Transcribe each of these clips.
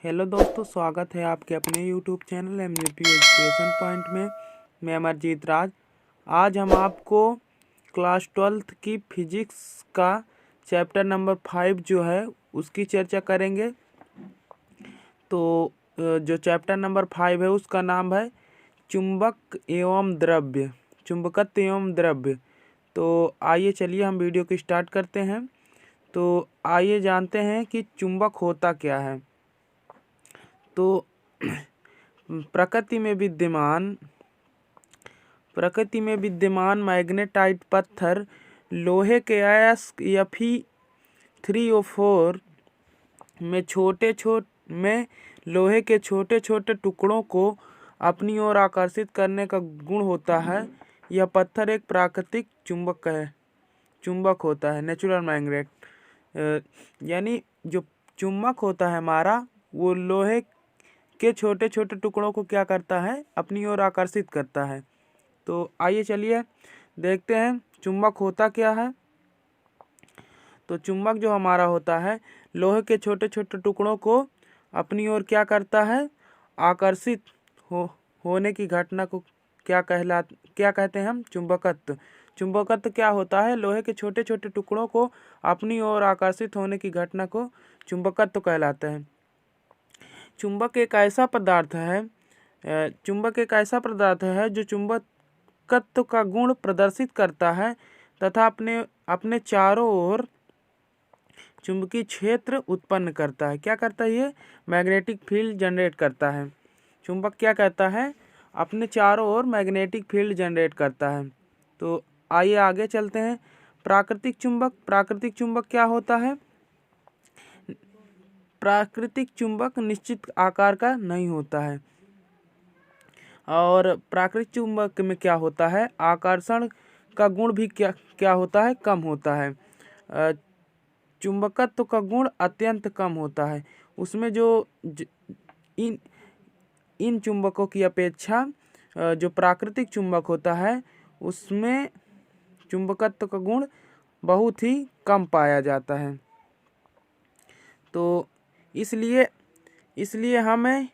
Hello दोस्तों, स्वागत है आपके अपने YouTube channel MVP education point में। मैं अमरजीत राज। आज हम आपको क्लास 12th की फिजिक्स का चैप्टर नंबर 5 जो है उसकी चर्चा करेंगे। तो जो चैप्टर नंबर 5 है उसका नाम है चुंबक एवं द्रव्य, चुंबकत्व एवं द्रव्य। तो आइए चलिए हम वीडियो को स्टार्ट करते हैं। तो आइए जानते हैं कि चुंबक होता क्या है। तो प्रकृति में विद्यमान मैग्नेटाइट पत्थर लोहे के अयस्क Fe3O4 में लोहे के छोटे छोटे टुकड़ों को अपनी ओर आकर्षित करने का गुण होता है। यह पत्थर एक प्राकृतिक चुंबक होता है, नेचुरल मैग्नेट। यानी जो चुंबक होता है हमारा, वो लोहे के छोटे छोटे टुकड़ों को क्या करता है, अपनी ओर आकर्षित करता है। तो आइए चलिए देखते हैं चुंबक होता क्या है। तो चुंबक जो हमारा होता है, लोहे के छोटे छोटे टुकड़ों को अपनी ओर क्या करता है, आकर्षित होने की घटना को क्या कहते हैं हम, चुंबकत्व। चुंबकत्व क्या होता है, लोहे के छोटे छोटे टुकड़ों को अपनी ओर आकर्षित होने की घटना को चुंबकत्व कहलाता है। चुंबक एक ऐसा पदार्थ है जो चुंबकत्व का गुण प्रदर्शित करता है तथा अपने चारों ओर चुंबकीय क्षेत्र उत्पन्न करता है। क्या करता है ये, मैग्नेटिक फील्ड जनरेट करता है। चुंबक क्या करता है, अपने चारों ओर मैग्नेटिक फील्ड जनरेट करता है। तो आइए आगे चलते हैं। प्राकृतिक चुंबक क्या होता है। प्राकृतिक चुंबक निश्चित आकार का नहीं होता है। और प्राकृतिक चुंबक में क्या होता है, आकर्षण का गुण भी क्या होता है, कम होता है। चुंबकत्व का गुण अत्यंत कम होता है। उसमें जो इन चुंबकों की अपेक्षा जो प्राकृतिक चुंबक होता है उसमें चुंबकत्व का गुण बहुत ही कम पाया जाता है। तो इसलिए हमें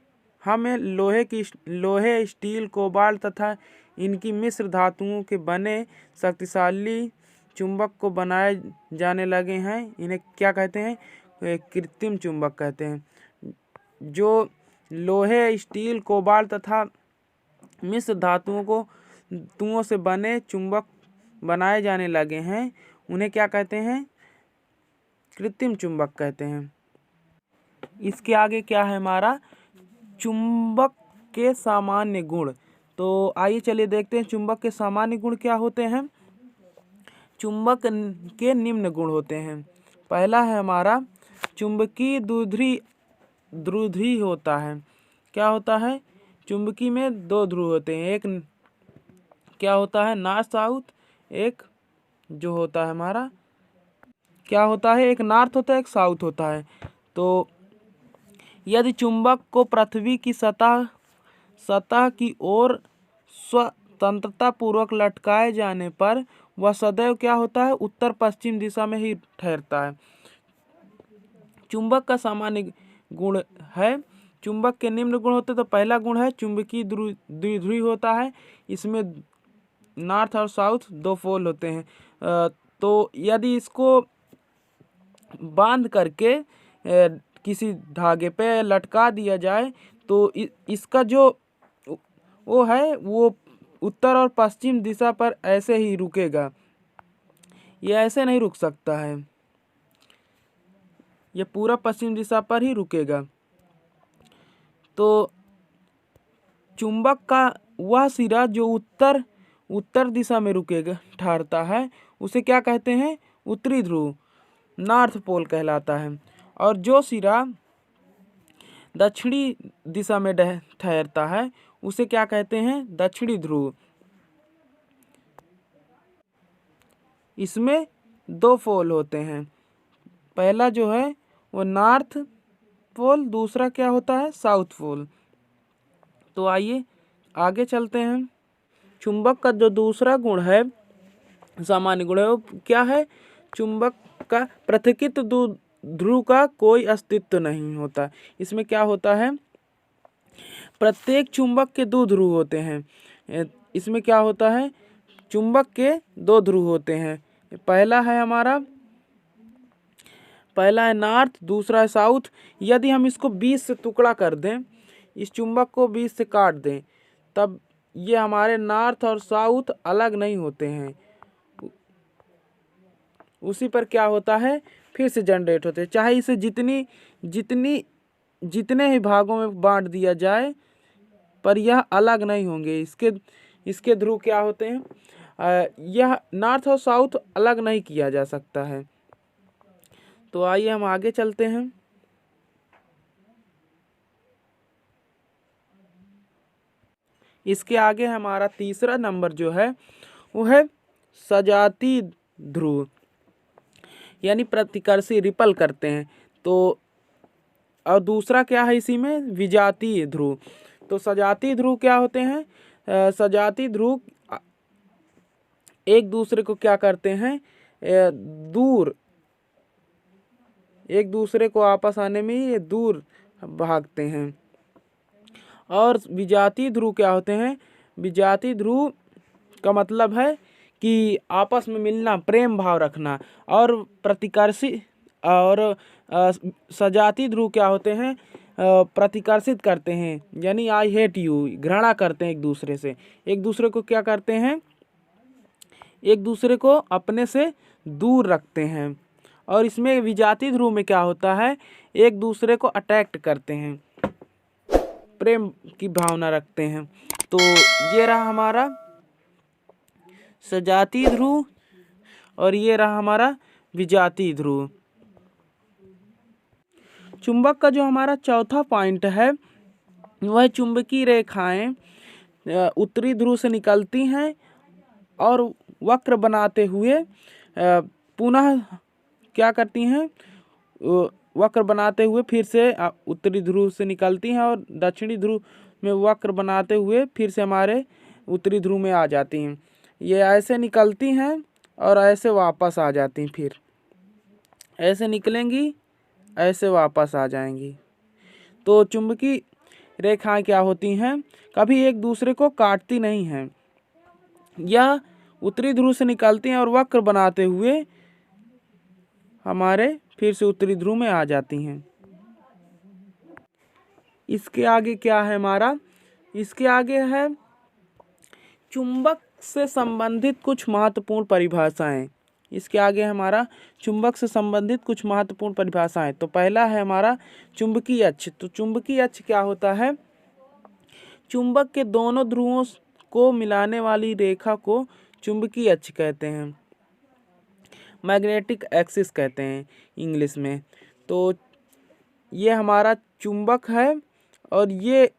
लोहे, स्टील, कोबाल्ट तथा इनकी मिश्र धातुओं के बने शक्तिशाली चुंबक को बनाए जाने लगे हैं। इन्हें क्या कहते हैं, कृत्रिम चुंबक कहते हैं। जो लोहे, स्टील, कोबाल्ट तथा मिश्र धातुओं से बने चुंबक बनाए जाने लगे हैं, उन्हें क्या कहते हैं, कृत्रिम चुंबक कहते हैं। इसके आगे क्या है हमारा, चुंबक के सामान्य गुण। तो आइए चलिए देखते हैं चुंबक के सामान्य गुण क्या होते हैं। चुंबक के निम्न गुण होते हैं। पहला है हमारा चुंबकीय द्विध्रुवी होता है। क्या होता है, चुंबकी में दो ध्रुव होते हैं। एक क्या होता है, नॉर्थ साउथ, एक जो होता है हमारा क्या होता है, एक नॉर्थ होता है, एक साउथ होता है। तो यदि चुंबक को पृथ्वी की सतह की ओर स्वतंत्रता पूर्वक लटकाए जाने पर वह सदैव क्या होता है, उत्तर पश्चिम दिशा में ही ठहरता है। चुंबक का सामान्य गुण है। चुंबक के निम्न गुण होते हैं। तो पहला गुण है चुंबकीय द्विध्रुवी होता है। इसमें नॉर्थ और साउथ दो पोल होते हैं। तो यदि इसको बांध करके किसी धागे पे लटका दिया जाए तो इसका जो वो है वो उत्तर और पश्चिम दिशा पर ऐसे ही रुकेगा। ये ऐसे नहीं रुक सकता है, ये पूरा पश्चिम दिशा पर ही रुकेगा। तो चुंबक का वह सिरा जो उत्तर दिशा में रुकेगा, ठहरता है, उसे क्या कहते हैं, उत्तरी ध्रुव, नॉर्थ पोल कहलाता है। और जो सिरा दक्षिणी दिशा में ठहरता है उसे क्या कहते हैं, दक्षिणी ध्रुव। इसमें दो पोल होते हैं। पहला जो है वो नॉर्थ पोल, दूसरा क्या होता है, साउथ पोल। तो आइए आगे चलते हैं। चुंबक का जो दूसरा गुण है, सामान्य गुण है, वो क्या है, चुंबक का पृथक्कृत ध्रुव का कोई अस्तित्व नहीं होता। इसमें क्या होता है, प्रत्येक चुंबक के दो ध्रुव होते हैं। इसमें क्या होता है, चुंबक के दो ध्रुव होते हैं। पहला है नॉर्थ, दूसरा है साउथ। यदि हम इसको 20 से टुकड़ा कर दें, इस चुंबक को 20 से काट दें, तब ये हमारे नॉर्थ और साउथ अलग नहीं होते हैं। उसी पर क्या होता है, फिर से जनरेट होते हैं। चाहे इसे जितने ही भागों में बांट दिया जाए, पर यह अलग नहीं होंगे। इसके ध्रुव क्या होते हैं, यह नॉर्थ और साउथ अलग नहीं किया जा सकता है। तो आइए हम आगे चलते हैं। इसके आगे हमारा तीसरा नंबर जो है वो है सजातीय ध्रुव, यानी प्रतिकर्षी, रिपल करते हैं। तो और दूसरा क्या है इसी में, विजातीय ध्रुव। तो सजातीय ध्रुव क्या होते हैं, सजातीय ध्रुव एक दूसरे को क्या करते हैं, दूर, एक दूसरे को आपस आने में ये दूर भागते हैं। और विजातीय ध्रुव क्या होते हैं, विजातीय ध्रुव का मतलब है कि आपस में मिलना, प्रेम भाव रखना। और प्रतिकर्षी और सजातीय ध्रुव क्या होते हैं, प्रतिकर्षित करते हैं, यानी आई हेट यू, घृणा करते हैं एक दूसरे से। एक दूसरे को क्या करते हैं, एक दूसरे को अपने से दूर रखते हैं। और इसमें विजातीय ध्रुव में क्या होता है, एक दूसरे को अट्रैक्ट करते हैं, प्रेम की भावना रखते हैं। तो ये रहा हमारा सजातीय ध्रुव और ये रहा हमारा विजातीय ध्रुव। चुंबक का जो हमारा चौथा पॉइंट है वह चुंबकीय रेखाएं उत्तरी ध्रुव से निकलती हैं और वक्र बनाते हुए पुनः क्या करती हैं, वक्र बनाते हुए फिर से उत्तरी ध्रुव से निकलती हैं और दक्षिणी ध्रुव में वक्र बनाते हुए फिर से हमारे उत्तरी ध्रुव में आ जाती हैं। ये ऐसे निकलती हैं और ऐसे वापस आ जाती हैं, फिर ऐसे निकलेंगी, ऐसे वापस आ जाएंगी। तो चुंबकीय रेखाएं क्या होती हैं, कभी एक दूसरे को काटती नहीं हैं। यह उत्तरी ध्रुव से निकलती हैं और वक्र बनाते हुए हमारे फिर से उत्तरी ध्रुव में आ जाती हैं। इसके आगे क्या है हमारा, इसके आगे है चुंबक से संबंधित कुछ महत्वपूर्ण परिभाषाएं। इसके आगे हमारा चुंबक से संबंधित कुछ महत्वपूर्ण परिभाषाएं। तो पहला है हमारा चुंबकीय अक्ष। तो चुंबकीय अक्ष क्या होता है, चुंबक के दोनों ध्रुवों को मिलाने वाली रेखा को चुंबकीय अक्ष कहते हैं, मैग्नेटिक एक्सिस कहते हैं इंग्लिश में। तो ये हमारा चुंबक है और ये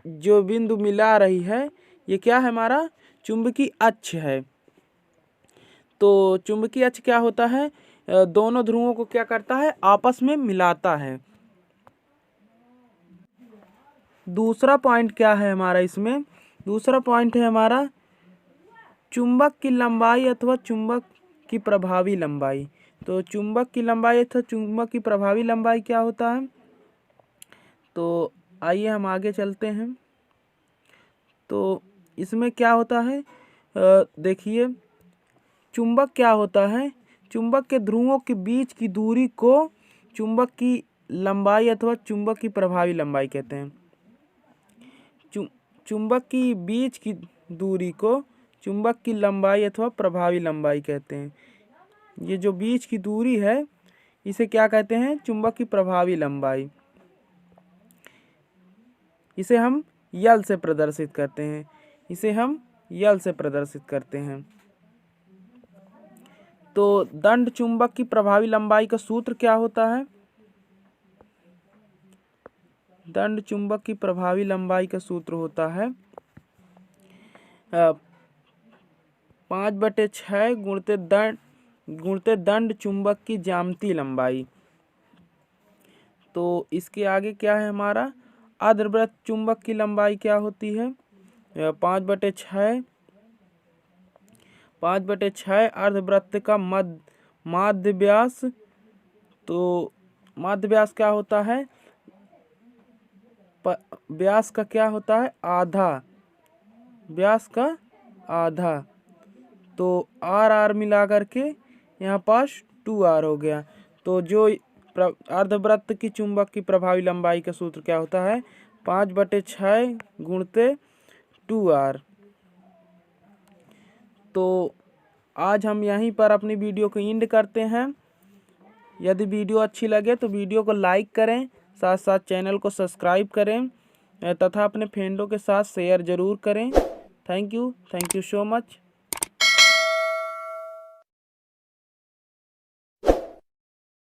जो बिंदु मिला रही है ये क्या है, हमारा चुंबकीय अक्ष है। तो चुंबकीय अक्ष क्या होता है, दोनों ध्रुवों को क्या करता है, आपस में मिलाता है। दूसरा पॉइंट क्या है हमारा इसमें, दूसरा पॉइंट है हमारा चुंबक की लंबाई अथवा चुंबक की प्रभावी लंबाई। तो चुंबक की लंबाई अथवा चुंबक की प्रभावी लंबाई क्या होता है, तो आइए हम आगे चलते हैं। तो इसमें क्या होता है, देखिए चुंबक क्या होता है, चुंबक के ध्रुवों के बीच की दूरी को चुंबक की लंबाई अथवा चुंबक की प्रभावी लंबाई कहते हैं। चुंबक की बीच की दूरी को चुंबक की लंबाई अथवा प्रभावी लंबाई कहते हैं। ये जो बीच की दूरी है इसे क्या कहते हैं, चुंबक की प्रभावी लंबाई। इसे हम यल से प्रदर्शित करते हैं, इसे हम यल से प्रदर्शित करते हैं। तो दंड चुंबक की प्रभावी लंबाई का सूत्र क्या होता है, दंड चुंबक की प्रभावी लंबाई का सूत्र होता है 5/6 गुणित दंड चुंबक की ज्यामितीय लंबाई। तो इसके आगे क्या है हमारा, अर्धवृत्त चुंबक की लंबाई क्या होती है, 5/6 अर्धवृत्त का माध्य व्यास तो माध्य व्यास क्या होता है, व्यास का क्या होता है, आधा, व्यास का आधा। तो आर आर मिला करके यहाँ पास 2r हो गया। तो जो अर्धवृत्त की चुंबक की प्रभावी लंबाई का सूत्र क्या होता है, 5/6 गुणते 2r। तो आज हम यहीं पर अपनी वीडियो को एंड करते हैं। यदि वीडियो अच्छी लगे तो वीडियो को लाइक करें, साथ साथ चैनल को सब्सक्राइब करें तथा अपने फ्रेंडों के साथ शेयर ज़रूर करें। Thank you so much.